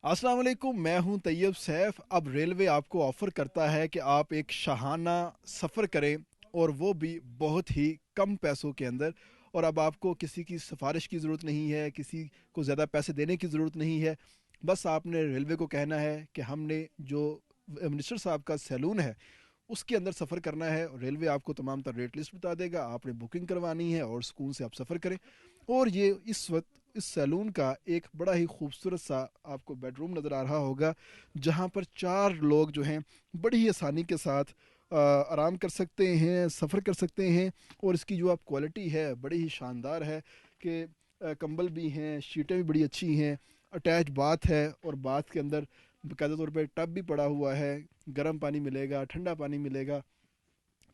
अस्सलाम वालेकुम, मैं हूं तैयब सैफ। अब रेलवे आपको ऑफ़र करता है कि आप एक शाहाना सफ़र करें, और वो भी बहुत ही कम पैसों के अंदर। और अब आपको किसी की सिफारिश की ज़रूरत नहीं है, किसी को ज़्यादा पैसे देने की ज़रूरत नहीं है। बस आपने रेलवे को कहना है कि हमने जो मिनिस्टर साहब का सैलून है उसके अंदर सफ़र करना है। रेलवे आपको तमाम तर रेट लिस्ट बता देगा, आपने बुकिंग करवानी है और सुकून से आप सफ़र करें। और ये इस वक्त इस सैलून का एक बड़ा ही खूबसूरत सा आपको बेडरूम नज़र आ रहा होगा, जहाँ पर चार लोग जो हैं बड़ी ही आसानी के साथ आराम कर सकते हैं, सफ़र कर सकते हैं। और इसकी जो आप क्वालिटी है बड़ी ही शानदार है कि कंबल भी हैं, शीटें भी बड़ी अच्छी हैं, अटैच बाथ है, और बाथ के अंदर बाकायदा तौर पे टब भी पड़ा हुआ है। गर्म पानी मिलेगा, ठंडा पानी मिलेगा,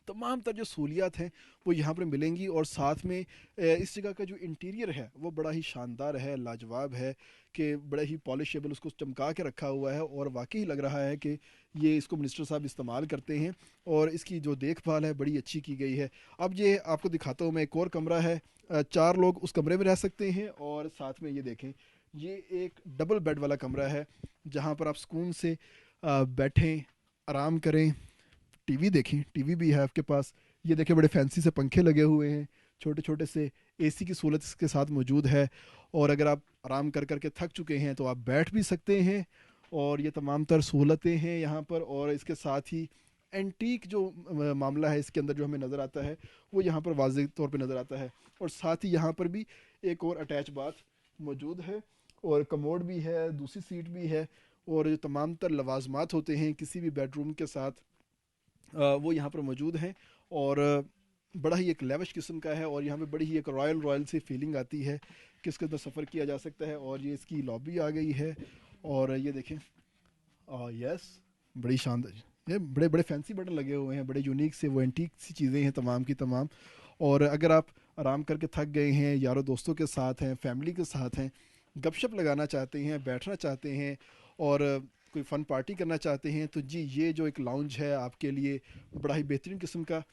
तमाम तर जो सहूलियात हैं वो यहाँ पर मिलेंगी। और साथ में इस जगह का जो इंटीरियर है वो बड़ा ही शानदार है, लाजवाब है, कि बड़ा ही पॉलिशेबल उसको चमका के रखा हुआ है, और वाकई लग रहा है कि ये इसको मिनिस्टर साहब इस्तेमाल करते हैं। और इसकी जो देखभाल है बड़ी अच्छी की गई है। अब ये आपको दिखाता हूँ मैं, एक और कमरा है, चार लोग उस कमरे में रह सकते हैं। और साथ में ये देखें, ये एक डबल बेड वाला कमरा है, जहाँ पर आप सुकून से बैठें, आराम करें, टीवी देखें। टीवी भी है आपके पास। ये देखें, बड़े फैंसी से पंखे लगे हुए हैं, छोटे छोटे से एसी की सहूलत इसके साथ मौजूद है। और अगर आप आराम कर करके थक चुके हैं तो आप बैठ भी सकते हैं। और ये तमाम तर सहूलतें हैं यहाँ पर। और इसके साथ ही एंटीक जो मामला है इसके अंदर जो हमें नज़र आता है वो यहाँ पर वाज़ेह तौर पे नज़र आता है। और साथ ही यहाँ पर भी एक और अटैच बाथ मौजूद है, और कमोड भी है, दूसरी सीट भी है। और जो तमाम तर लवाजमात होते हैं किसी भी बेडरूम के साथ वो यहाँ पर मौजूद हैं। और बड़ा ही एक लेविश किस्म का है, और यहाँ पे बड़ी ही एक रॉयल रॉयल सी फीलिंग आती है कि इसके अंदर सफ़र किया जा सकता है। और ये इसकी लॉबी आ गई है। और ये देखें, यस, बड़ी शानदार, ये बड़े बड़े फैंसी बटन लगे हुए हैं, बड़े यूनिक से, वो एंटीक सी चीज़ें हैं तमाम की तमाम। और अगर आप आराम करके थक गए हैं, यारों दोस्तों के साथ हैं, फैमिली के साथ हैं, गपशप लगाना चाहते हैं, बैठना चाहते हैं, और कोई फ़न पार्टी करना चाहते हैं, तो जी ये जो एक लाउंज है आपके लिए बड़ा ही बेहतरीन किस्म का।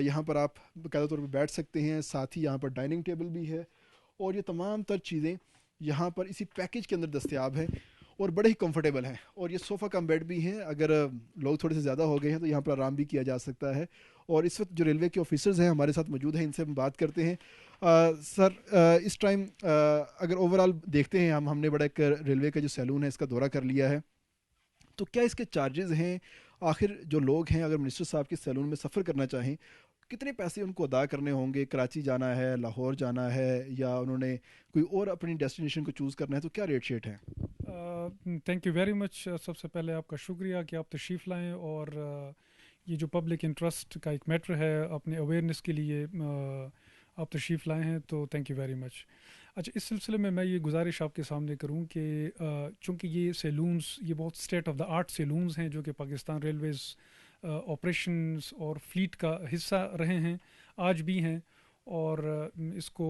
यहाँ पर आप बाकायदा तौर पर बैठ सकते हैं। साथ ही यहाँ पर डाइनिंग टेबल भी है। और ये तमाम तर चीज़ें यहाँ पर इसी पैकेज के अंदर दस्तियाब हैं, और बड़े ही कंफर्टेबल हैं। और ये सोफ़ा कम बेड भी हैं, अगर लोग थोड़े से ज़्यादा हो गए हैं तो यहाँ पर आराम भी किया जा सकता है। और इस वक्त जो रेलवे के ऑफिसर्स हैं हमारे साथ मौजूद हैं, इनसे हम बात करते हैं। सर, इस टाइम अगर ओवरऑल देखते हैं, हमने बड़ा एक रेलवे का जो सैलून है इसका दौरा कर लिया है, तो क्या इसके चार्जेस हैं? आखिर जो लोग हैं अगर मिनिस्टर साहब के सैलून में सफ़र करना चाहें, कितने पैसे उनको अदा करने होंगे? कराची जाना है, लाहौर जाना है, या उन्होंने कोई और अपनी डेस्टिनेशन को चूज़ करना है, तो क्या रेट शेट है? Thank you very much. सबसे पहले आपका शुक्रिया कि आप तशरीफ़ लाएँ और ये जो पब्लिक इंटरेस्ट का एक मैटर है अपने अवेयरनेस के लिए आप तशरीफ़ लाए हैं, तो थैंक यू वेरी मच। अच्छा, इस सिलसिले में मैं ये गुजारिश आपके सामने करूं कि चूँकि ये सैलून्स ये बहुत state of the art saloons हैं जो कि पाकिस्तान रेलवेज़ ऑपरेशंस और फ्लीट का हिस्सा रहे हैं, आज भी हैं। और इसको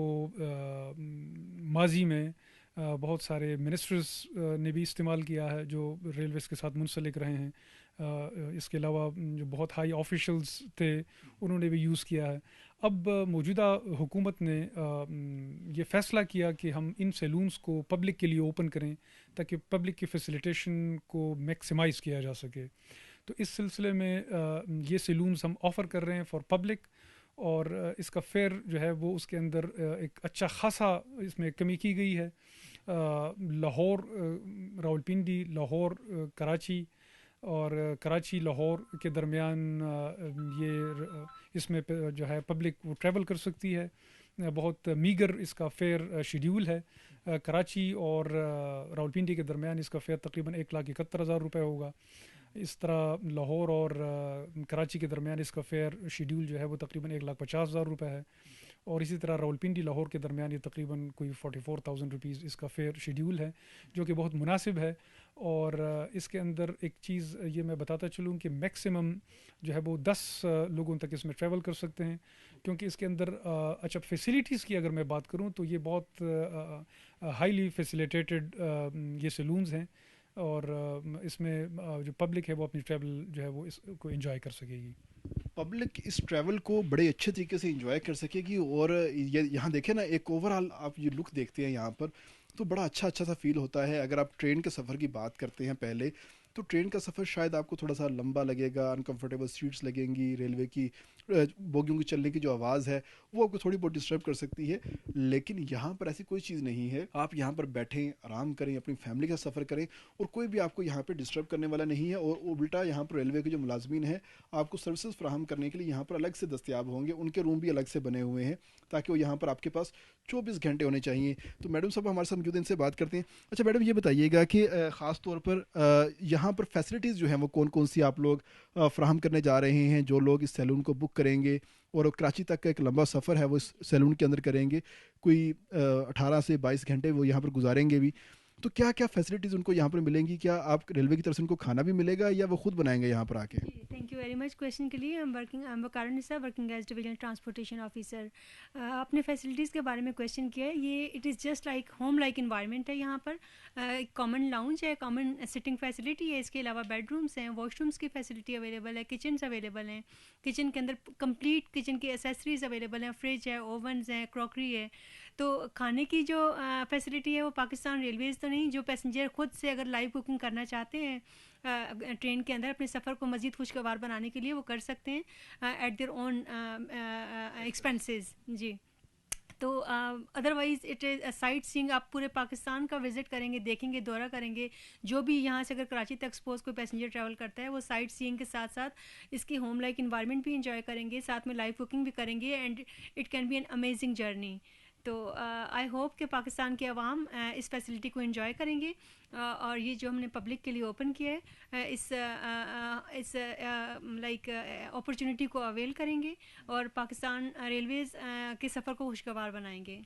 माजी में बहुत सारे मिनिस्टर्स ने भी इस्तेमाल किया है जो रेलवेज़ के साथ मुंसलिक रहे हैं। इसके अलावा जो बहुत हाई ऑफिशल्स थे उन्होंने भी यूज़ किया है। अब मौजूदा हुकूमत ने ये फ़ैसला किया कि हम इन सैलून्स को पब्लिक के लिए ओपन करें ताकि पब्लिक की फैसिलिटेशन को मैक्सिमाइज़ किया जा सके। तो इस सिलसिले में ये सैलून्स हम ऑफ़र कर रहे हैं फॉर पब्लिक। और इसका फेयर जो है वो उसके अंदर एक अच्छा खासा इसमें कमी की गई है। लाहौर, रावलपिंडी, लाहौर, कराची और कराची लाहौर के दरमियान इसमें जो है पब्लिक वो ट्रैवल कर सकती है। बहुत मीगर इसका फेयर शेड्यूल है। कराची और रावलपिंडी के दरमियान इसका फेयर तकरीबन 1,71,000 रुपये होगा। इस तरह लाहौर और कराची के दरमियान इसका फेयर शेड्यूल जो है वो तकरीबन 1,50,000 रुपये है। और इसी तरह रावलपिंडी लाहौर के दरमियान ये तकरीबन कोई 44,000 रुपीज़ इसका फेयर शेड्यूल है, जो कि बहुत मुनासिब है। और इसके अंदर एक चीज़ ये मैं बताता चलूँ कि मैक्सिमम जो है वो 10 लोगों तक इसमें ट्रैवल कर सकते हैं, क्योंकि इसके अंदर अच्छा फैसिलिटीज़ की अगर मैं बात करूँ तो ये बहुत हाईली फैसिलिटेटेड ये सैलून्स हैं। और इसमें जो पब्लिक है वो अपनी ट्रैवल जो है वो इसको एंजॉय कर सकेगी। पब्लिक इस ट्रैवल को बड़े अच्छे तरीके से इंजॉय कर सकेगी। और ये यहाँ देखें ना, एक ओवरऑल आप ये लुक देखते हैं यहाँ पर, तो बड़ा अच्छा अच्छा सा फील होता है। अगर आप ट्रेन के सफ़र की बात करते हैं पहले, तो ट्रेन का सफ़र शायद आपको थोड़ा सा लंबा लगेगा, अनकंफर्टेबल सीट्स लगेंगी, रेलवे की बोगियों की चलने की जो आवाज़ है वो आपको थोड़ी बहुत डिस्टर्ब कर सकती है। लेकिन यहाँ पर ऐसी कोई चीज़ नहीं है, आप यहाँ पर बैठें, आराम करें, अपनी फैमिली का सफ़र करें, और कोई भी आपको यहाँ पर डिस्टर्ब करने वाला नहीं है। और उल्टा यहाँ पर रेलवे के जो मुलाजमीन हैं आपको सर्विसेज फ्राहम करने के लिए यहाँ पर अलग से दस्तियाब होंगे, उनके रूम भी अलग से बने हुए हैं ताकि वो यहाँ पर आपके पास 24 घंटे होने चाहिए। तो मैडम साहब हमारे साथ मौजूद हैं, इनसे बात करते हैं। अच्छा मैडम, ये बताइएगा कि ख़ास तौर पर यहाँ पर फैसिलिटीज़ जो हैं वो कौन कौन सी आप लोग फ्राहम करने जा रहे हैं, जो लोग इस सैलून को बुक करेंगे और कराची तक का एक लंबा सफ़र है वो इस सैलून के अंदर करेंगे, कोई 18 से 22 घंटे वो यहाँ पर गुजारेंगे भी, तो क्या क्या फैसिलिटीज़ उनको यहाँ पर मिलेंगी? क्या आप रेलवे की तरफ से उनको खाना भी मिलेगा या वो खुद बनाएंगे यहाँ पर आके? Thank you very much question के लिए। I am Waqarun Nisa, working as divisional transportation officer. आपने फैसिलिटीज़ के बारे में क्वेश्चन किया है। ये it is just like home like environment है। यहाँ पर कॉमन लाउंज है, कॉमन सिटिंग फैसिलिटी है, इसके अलावा बेडरूम्स हैं, वॉशरूम्स की फैसिलिटी अवेलेबल है, किचन्स अवेलेबल हैं, किचन के अंदर कंप्लीट किचन की एसेसरीज अवेलेबल हैं, फ्रिज है, ओवन्स हैं, क्रॉकरी है। तो खाने की जो फैसिलिटी है वो पाकिस्तान रेलवेज़ तो नहीं, जो पैसेंजर खुद से अगर लाइव कुकिंग करना चाहते हैं ट्रेन के अंदर अपने सफ़र को मज़ीद खुशगवार बनाने के लिए वो कर सकते हैं एट देयर ओन एक्सपेंसेस जी। तो otherwise it is sight seeing, आप पूरे पाकिस्तान का विज़िट करेंगे, देखेंगे, दौरा करेंगे। जो भी यहाँ से अगर कराची तक सपोज कोई पैसेंजर ट्रैवल करता है वो साइट सीइंग के साथ साथ इसकी होम लाइक इन्वायरमेंट भी इंजॉय करेंगे, साथ में लाइव कुकिंग भी करेंगे, and it can be an amazing journey. तो आई होप कि पाकिस्तान के अवाम इस फैसिलिटी को एंजॉय करेंगे, और ये जो हमने पब्लिक के लिए ओपन किया है इस लाइक अपॉर्चुनिटी को अवेल करेंगे और पाकिस्तान रेलवेज़ के सफ़र को खुशगवार बनाएंगे।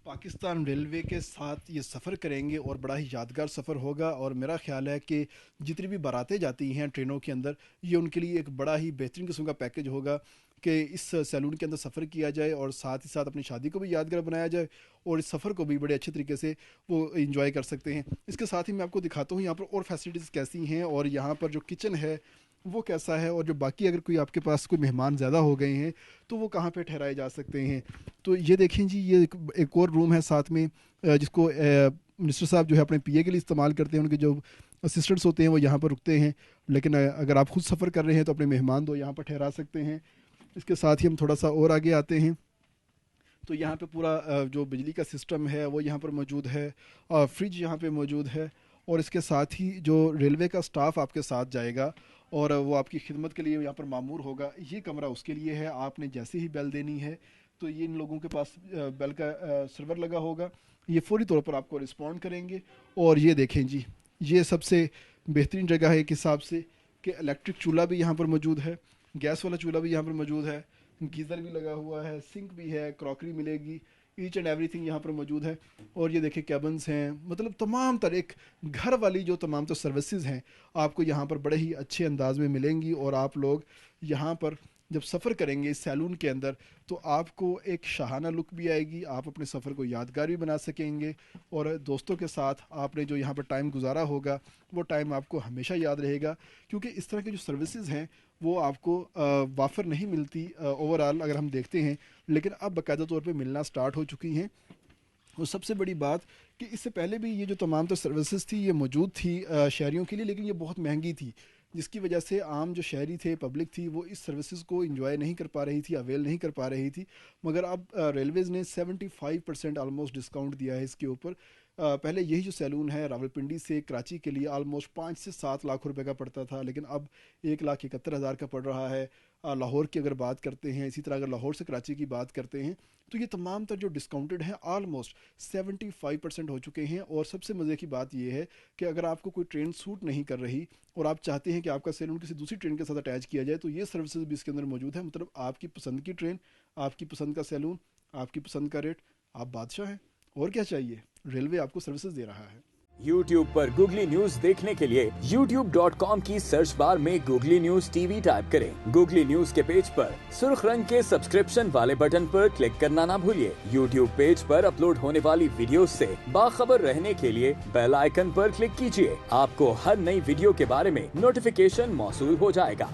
पाकिस्तान रेलवे के साथ ये सफ़र करेंगे और बड़ा ही यादगार सफ़र होगा। और मेरा ख्याल है कि जितनी भी बारातें जाती हैं ट्रेनों के अंदर, ये उनके लिए एक बड़ा ही बेहतरीन किस्म का पैकेज होगा कि इस सैलून के अंदर सफ़र किया जाए और साथ ही साथ अपनी शादी को भी यादगार बनाया जाए और इस सफ़र को भी बड़े अच्छे तरीके से वो इंजॉय कर सकते हैं। इसके साथ ही मैं आपको दिखाता हूँ यहाँ पर और फैसिलिटीज़ कैसी हैं, और यहाँ पर जो किचन है वो कैसा है, और जो बाकी अगर कोई आपके पास कोई मेहमान ज़्यादा हो गए हैं तो वो कहाँ पे ठहराए जा सकते हैं। तो ये देखें जी, ये एक और रूम है साथ में जिसको मिनिस्टर साहब जो है अपने पीए के लिए इस्तेमाल करते हैं, उनके जो असिस्टेंट्स होते हैं वो यहाँ पर रुकते हैं। लेकिन अगर आप खुद सफ़र कर रहे हैं तो अपने मेहमान दो यहाँ पर ठहरा सकते हैं। इसके साथ ही हम थोड़ा सा और आगे आते हैं तो यहाँ पे पूरा जो बिजली का सिस्टम है वो यहाँ पर मौजूद है, फ्रिज यहाँ पे मौजूद है, और इसके साथ ही जो रेलवे का स्टाफ आपके साथ जाएगा और वो आपकी खिदमत के लिए यहाँ पर मामूर होगा, ये कमरा उसके लिए है। आपने जैसे ही बेल देनी है तो ये इन लोगों के पास बेल का सर्वर लगा होगा, ये फौरी तौर पर आपको रिस्पॉन्ड करेंगे। और ये देखें जी, ये सबसे बेहतरीन जगह है एक हिसाब से कि इलेक्ट्रिक चूल्हा भी यहाँ पर मौजूद है, गैस वाला चूल्हा भी यहाँ पर मौजूद है, गीज़र भी लगा हुआ है, सिंक भी है, क्रॉकरी मिलेगी, ईच एंड एवरीथिंग यहाँ पर मौजूद है। और ये देखिए कैबन्स हैं, मतलब तमाम तरह एक घर वाली जो तमाम तो सर्विसेज हैं आपको यहाँ पर बड़े ही अच्छे अंदाज में मिलेंगी। और आप लोग यहाँ पर जब सफ़र करेंगे इस सैलून के अंदर तो आपको एक शाहाना लुक भी आएगी, आप अपने सफ़र को यादगार भी बना सकेंगे, और दोस्तों के साथ आपने जो यहाँ पर टाइम गुजारा होगा वो टाइम आपको हमेशा याद रहेगा। क्योंकि इस तरह की जो सर्विसेज हैं वो आपको वाफर नहीं मिलती ओवरऑल अगर हम देखते हैं, लेकिन अब बाकायदा तौर पे मिलना स्टार्ट हो चुकी हैं। और सबसे बड़ी बात कि इससे पहले भी ये जो तमाम तो सर्विसेज थी ये मौजूद थी शहरियों के लिए, लेकिन ये बहुत महंगी थी, जिसकी वजह से आम जो शहरी थे, पब्लिक थी, वो इस सर्विसेज को इंजॉय नहीं कर पा रही थी, अवेल नहीं कर पा रही थी। मगर अब रेलवेज़ ने 75% आलमोस्ट डिस्काउंट दिया है इसके ऊपर। पहले यही जो सैलून है रावलपिंडी से कराची के लिए आलमोस्ट 5 से 7 लाख रुपए का पड़ता था, लेकिन अब 1,71,000 का पड़ रहा है। लाहौर की अगर बात करते हैं, इसी तरह अगर लाहौर से कराची की बात करते हैं तो ये तमाम तर जो डिस्काउंटेड हैं आलमोस्ट 75% हो चुके हैं। और सबसे मज़े की बात ये है कि अगर आपको कोई ट्रेन सूट नहीं कर रही और आप चाहते हैं कि आपका सैलून किसी दूसरी ट्रेन के साथ अटैच किया जाए तो ये सर्विसेज भी इसके अंदर मौजूद है। मतलब आपकी पसंद की ट्रेन, आपकी पसंद का सैलून, आपकी पसंद का रेट, आप बादशाह हैं। और क्या चाहिए, रेलवे आपको सर्विसेज दे रहा है। YouTube पर गूगली न्यूज देखने के लिए youtube.com की सर्च बार में गूगली न्यूज टीवी टाइप करें। गूगली न्यूज के पेज पर सुर्ख रंग के सब्सक्रिप्शन वाले बटन पर क्लिक करना ना भूलिए। YouTube पेज पर अपलोड होने वाली वीडियोस से बाखबर रहने के लिए बेल आइकन पर क्लिक कीजिए। आपको हर नई वीडियो के बारे में नोटिफिकेशन मौसूल हो जाएगा।